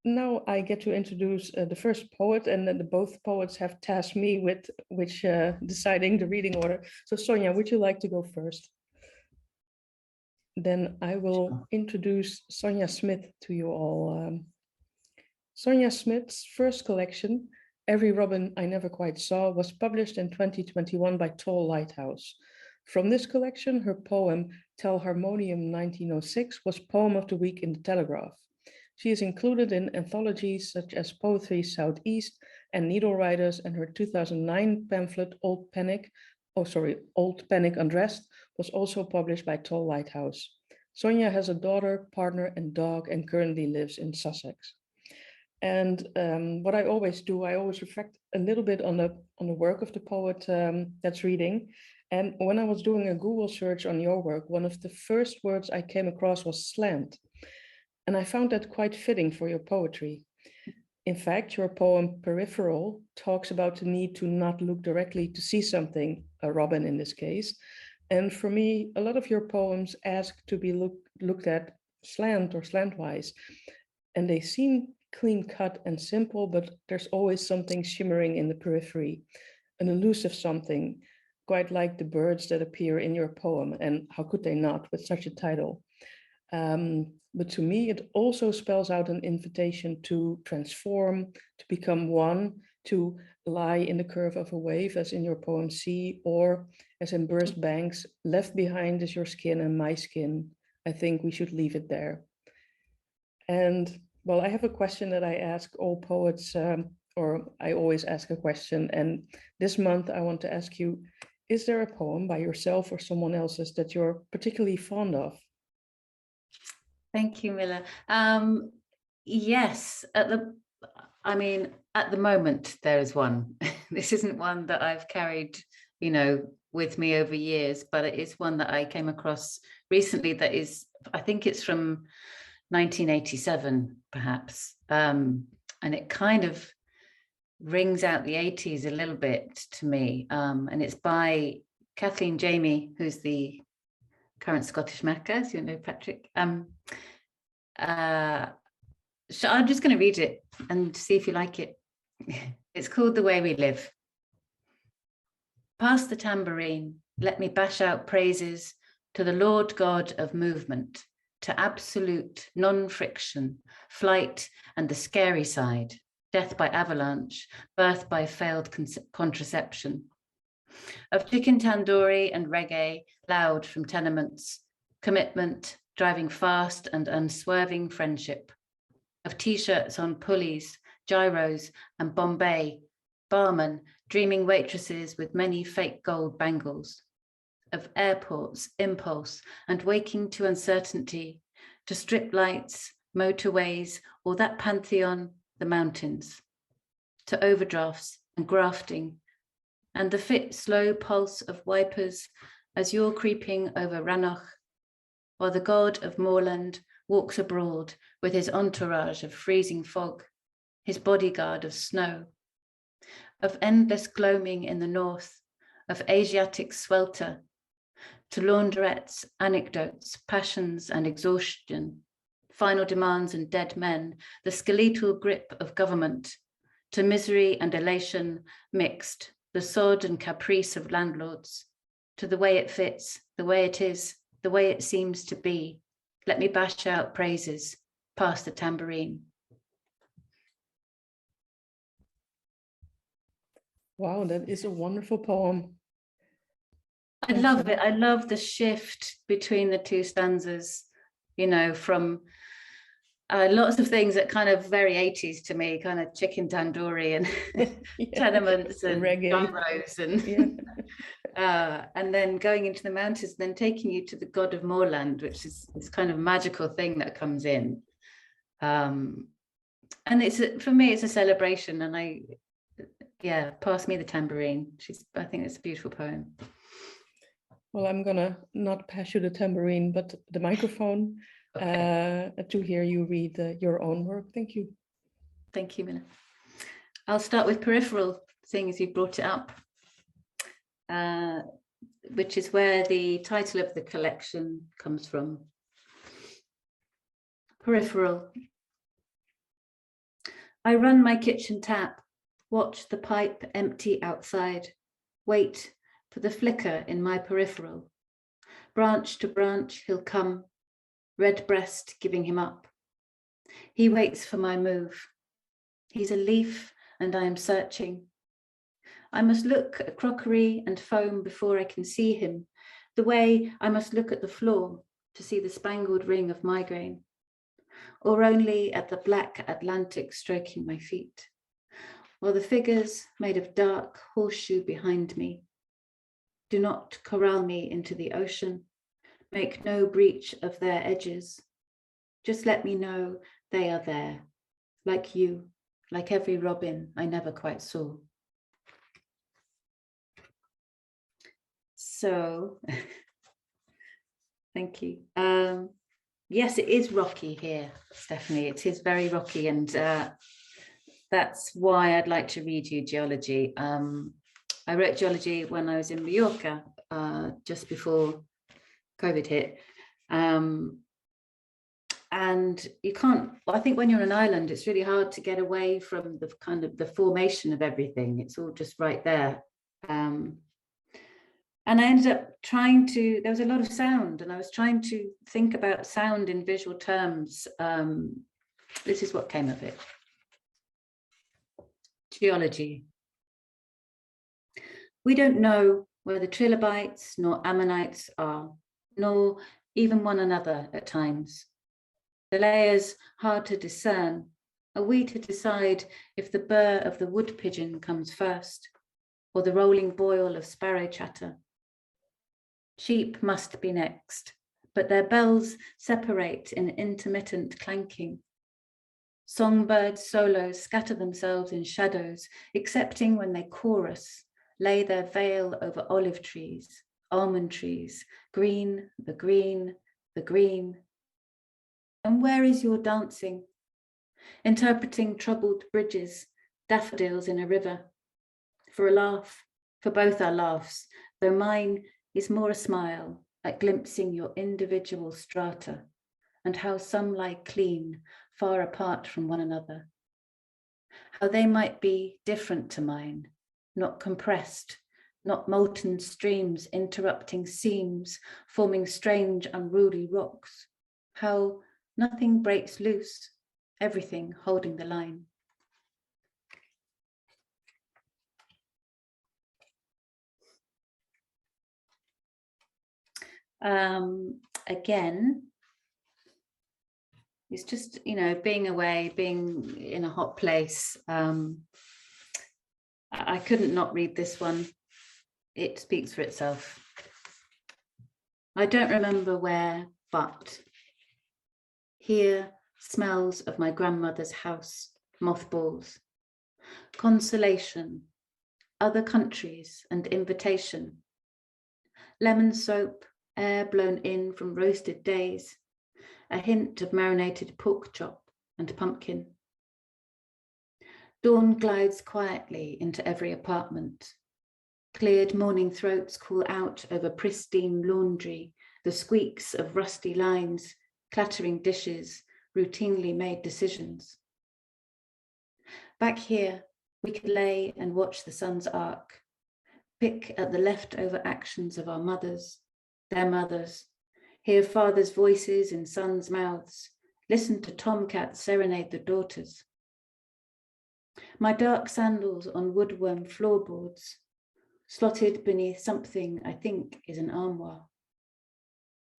now I get to introduce the first poet, and then both poets have tasked me with deciding the reading order. So Sonia, would you like to go first? Then I will introduce Sonya Smith to you all. Sonya Smith's first collection, Every Robin I Never Quite Saw, was published in 2021 by Tall Lighthouse. From this collection, her poem, Tel Harmonium 1906, was Poem of the Week in the Telegraph. She is included in anthologies such as Poetry Southeast and Needle Riders, and her 2009 pamphlet, Old Panic Undressed, was also published by Tall Lighthouse. Sonya has a daughter, partner, and dog, and currently lives in Sussex. And what I always do, I always reflect a little bit on the work of the poet that's reading. And when I was doing a Google search on your work, one of the first words I came across was slant. And I found that quite fitting for your poetry. In fact, your poem Peripheral talks about the need to not look directly to see something, a robin in this case. And for me, a lot of your poems ask to be looked at slant or slantwise. And they seem clean cut and simple, but there's always something shimmering in the periphery, an elusive something, quite like the birds that appear in your poem. And how could they not with such a title? But to me, it also spells out an invitation to transform, to become one, to lie in the curve of a wave, as in your poem Sea, or as in Burst Banks, left behind is your skin and my skin. I think we should leave it there. And well, I have a question that I ask all poets, or I always ask a question. And this month I want to ask you, is there a poem by yourself or someone else's that you're particularly fond of? Thank you, Mila. Yes, at the moment there is one. This isn't one that I've carried, with me over years, but it is one that I came across recently that is, I think it's from 1987, perhaps. And it kind of rings out the 80s a little bit to me. And it's by Kathleen Jamie, who's the current Scottish Macca, as you know, Patrick. So I'm just going to read it and see if you like it. It's called The Way We Live. Pass the tambourine, let me bash out praises to the Lord God of movement, to absolute non-friction, flight and the scary side, death by avalanche, birth by failed contraception. Of chicken tandoori and reggae, loud from tenements, commitment, driving fast and unswerving friendship. Of t-shirts on pulleys, gyros and Bombay, barman, dreaming waitresses with many fake gold bangles. Of airports, impulse and waking to uncertainty, to strip lights, motorways, or that pantheon, the mountains. To overdrafts and grafting, and the fit slow pulse of wipers as you're creeping over Rannoch, while the god of moorland walks abroad with his entourage of freezing fog, his bodyguard of snow. Of endless gloaming in the north, of Asiatic swelter, to laundrettes, anecdotes, passions and exhaustion, final demands and dead men, the skeletal grip of government, to misery and elation mixed, the sod and caprice of landlords, to the way it fits, the way it is, the way it seems to be. Let me bash out praises, pass the tambourine. Wow, that is a wonderful poem. I love it. I love the shift between the two stanzas, from lots of things that kind of very 80s to me, kind of chicken tandoori and tenements and gyros and then going into the mountains, then taking you to the god of moorland, which is this kind of magical thing that comes in. And for me, it's a celebration. And pass me the tambourine. I think it's a beautiful poem. Well, I'm gonna not pass you the tambourine, but the microphone to hear you read your own work. Thank you. Thank you, Mina. I'll start with Peripheral, seeing as you brought it up, which is where the title of the collection comes from. Peripheral. I run my kitchen tap, watch the pipe empty outside, wait for the flicker in my peripheral. Branch to branch he'll come, red breast giving him up. He waits for my move. He's a leaf and I am searching. I must look at crockery and foam before I can see him, the way I must look at the floor to see the spangled ring of migraine, or only at the black Atlantic stroking my feet, while the figures made of dark horseshoe behind me do not corral me into the ocean, make no breach of their edges. Just let me know they are there, like you, like every robin I never quite saw. So, thank you. Yes, it is rocky here, Stephanie. It is very rocky, and that's why I'd like to read you geology. I wrote geology when I was in Mallorca, just before COVID hit. And you can't, I think when you're on an island, it's really hard to get away from the kind of the formation of everything. It's all just right there. And I ended up trying to, there was a lot of sound, and I was trying to think about sound in visual terms. This is what came of it. Geology. We don't know where the trilobites nor ammonites are, nor even one another at times. The layers hard to discern. Are we to decide if the burr of the wood pigeon comes first, or the rolling boil of sparrow chatter? Sheep must be next, but their bells separate in intermittent clanking. Songbird solos scatter themselves in shadows, excepting when they chorus, lay their veil over olive trees, almond trees, green, the green, the green. And where is your dancing? Interpreting troubled bridges, daffodils in a river. For a laugh, for both our laughs, though mine is more a smile at glimpsing your individual strata and how some lie clean, far apart from one another. How they might be different to mine, not compressed, not molten streams interrupting seams, forming strange unruly rocks. How nothing breaks loose, everything holding the line. Again, it's just, you know, being away, being in a hot place. I couldn't not read this one. It speaks for itself. I don't remember where, but here smells of my grandmother's house, mothballs, consolation, other countries and invitation, lemon soap, air blown in from roasted days, a hint of marinated pork chop and pumpkin. Dawn glides quietly into every apartment. Cleared morning throats call out over pristine laundry, the squeaks of rusty lines, clattering dishes, routinely made decisions. Back here, we could lay and watch the sun's arc, pick at the leftover actions of our mothers, their mothers, hear fathers' voices in sons' mouths, listen to tomcats serenade the daughters. My dark sandals on woodworm floorboards, slotted beneath something I think is an armoire.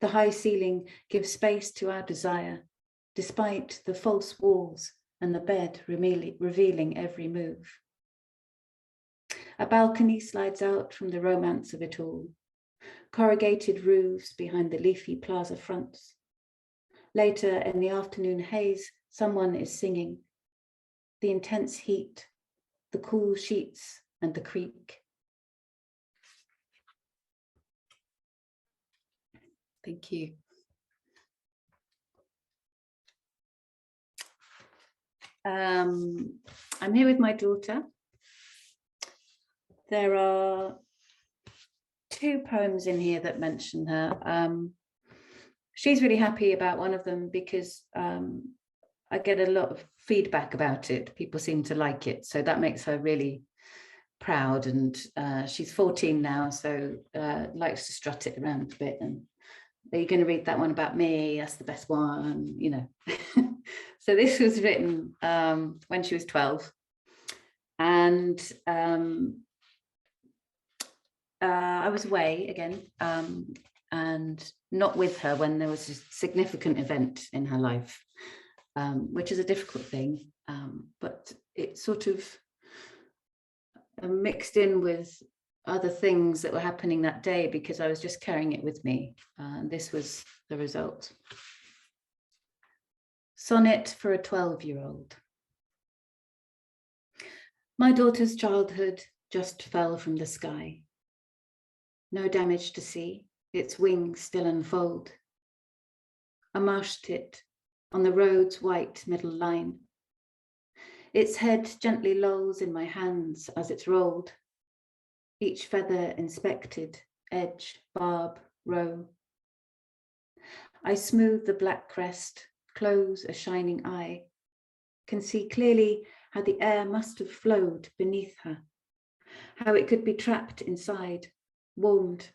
The high ceiling gives space to our desire, despite the false walls and the bed revealing every move. A balcony slides out from the romance of it all, corrugated roofs behind the leafy plaza fronts. Later in the afternoon haze, someone is singing. The intense heat, the cool sheets and the creak. Thank you. I'm here with my daughter. There are 2 poems in here that mention her. She's really happy about one of them because I get a lot of feedback about it. People seem to like it. So that makes her really proud. And she's 14 now, so likes to strut it around a bit. And are you going to read that one about me? That's the best one, you know. So this was written when she was 12. And I was away again and not with her when there was a significant event in her life, which is a difficult thing, but it sort of mixed in with other things that were happening that day because I was just carrying it with me. This was the result. Sonnet for a 12-year-old. My daughter's childhood just fell from the sky. No damage to see, its wings still unfold. A marsh tit on the road's white middle line. Its head gently lolls in my hands as it's rolled. Each feather inspected, edge, barb, row. I smooth the black crest, close a shining eye, can see clearly how the air must have flowed beneath her, how it could be trapped inside, warmed,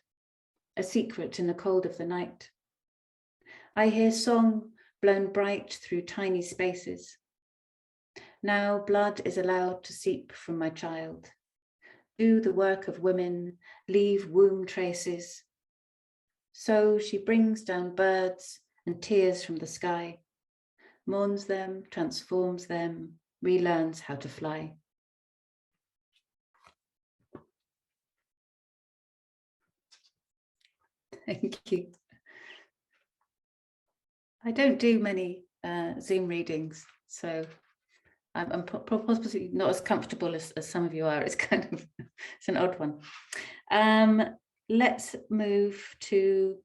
a secret in the cold of the night. I hear song blown bright through tiny spaces. Now blood is allowed to seep from my child, do the work of women, leave womb traces. So she brings down birds and tears from the sky, mourns them, transforms them, relearns how to fly. Thank you. I don't do many Zoom readings, so I'm possibly not as comfortable as some of you are. It's kind of, it's an odd one. Let's move to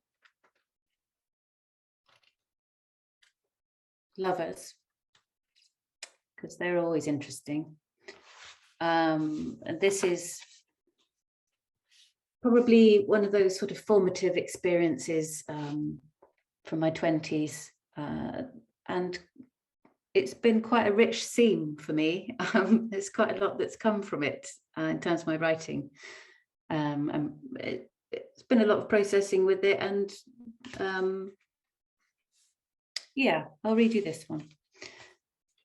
lovers, because they're always interesting. And this is probably one of those sort of formative experiences from my 20s. And it's been quite a rich theme for me. There's quite a lot that's come from it in terms of my writing. It's been a lot of processing with it, and yeah, I'll read you this one.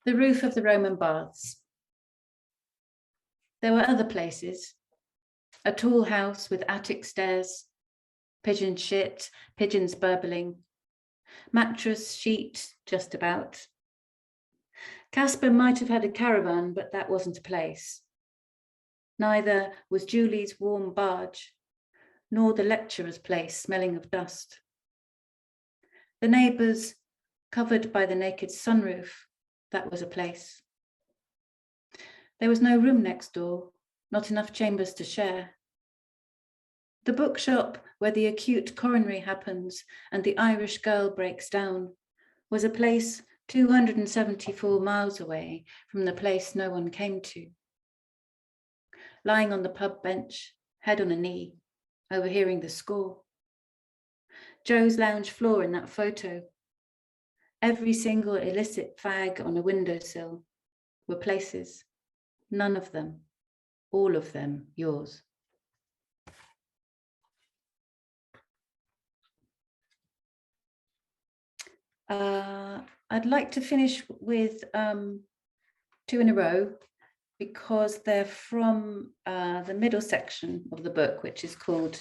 The roof of the Roman baths. There were other places, a tall house with attic stairs, pigeon shit, pigeons burbling, mattress, sheet, just about. Casper might have had a caravan, but that wasn't a place. Neither was Julie's warm barge, nor the lecturer's place smelling of dust. The neighbours, covered by the naked sunroof, that was a place. There was no room next door, not enough chambers to share. The bookshop where the acute coronary happens and the Irish girl breaks down was a place 274 miles away from the place no one came to. Lying on the pub bench, head on a knee, overhearing the score. Joe's lounge floor in that photo. Every single illicit fag on a windowsill were places, none of them, all of them yours. I'd like to finish with 2 in a row because they're from the middle section of the book, which is called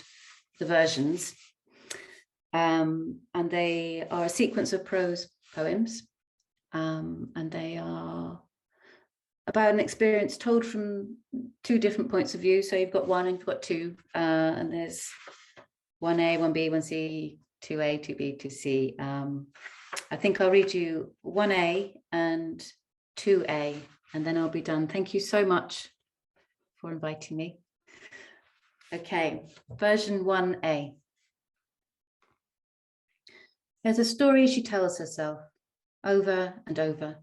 The Versions. And they are a sequence of prose poems, and they are about an experience told from 2 different points of view. So you've got 1 and you've got 2, and there's 1A, 1B, 1C, 2A, 2B, 2C. I think I'll read you 1A and 2A, and then I'll be done. Thank you so much for inviting me. Okay, version 1A. There's a story she tells herself over and over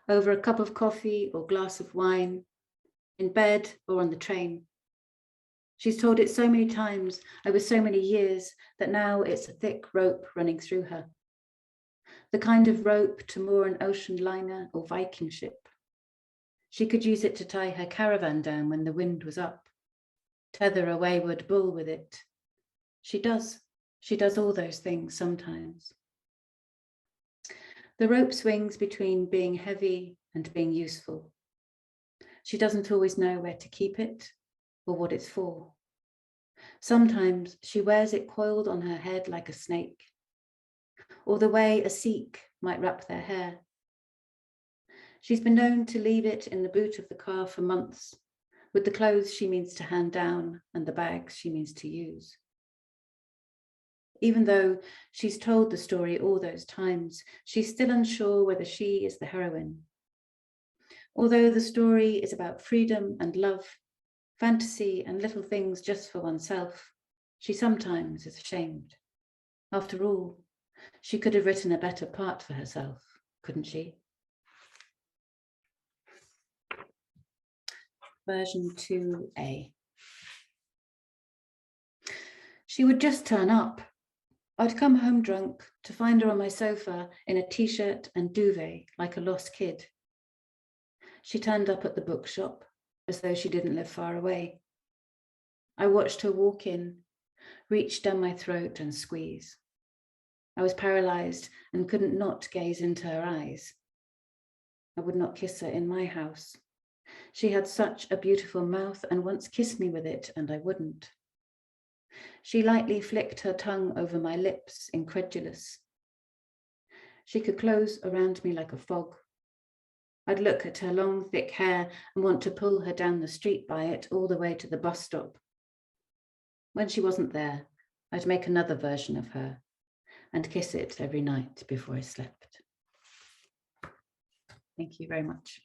a cup of coffee or glass of wine, in bed or on the train. She's told it so many times over so many years that now it's a thick rope running through her. the kind of rope to moor an ocean liner or Viking ship. She could use it to tie her caravan down when the wind was up, tether a wayward bull with it. She does all those things sometimes. The rope swings between being heavy and being useful. She doesn't always know where to keep it or what it's for. Sometimes she wears it coiled on her head like a snake, or the way a Sikh might wrap their hair. She's been known to leave it in the boot of the car for months, with the clothes she means to hand down and the bags she means to use. Even though she's told the story all those times, she's still unsure whether she is the heroine. Although the story is about freedom and love, fantasy and little things just for oneself, she sometimes is ashamed. After all, she could have written a better part for herself, couldn't she? Version 2A. She would just turn up. I'd come home drunk to find her on my sofa in a t-shirt and duvet like a lost kid. She turned up at the bookshop as though she didn't live far away. I watched her walk in, reach down my throat and squeeze. I was paralyzed and couldn't not gaze into her eyes. I would not kiss her in my house. She had such a beautiful mouth and once kissed me with it, and I wouldn't. She lightly flicked her tongue over my lips, incredulous. She could close around me like a fog. I'd look at her long, thick hair and want to pull her down the street by it all the way to the bus stop. When she wasn't there, I'd make another version of her and kiss it every night before I slept. Thank you very much.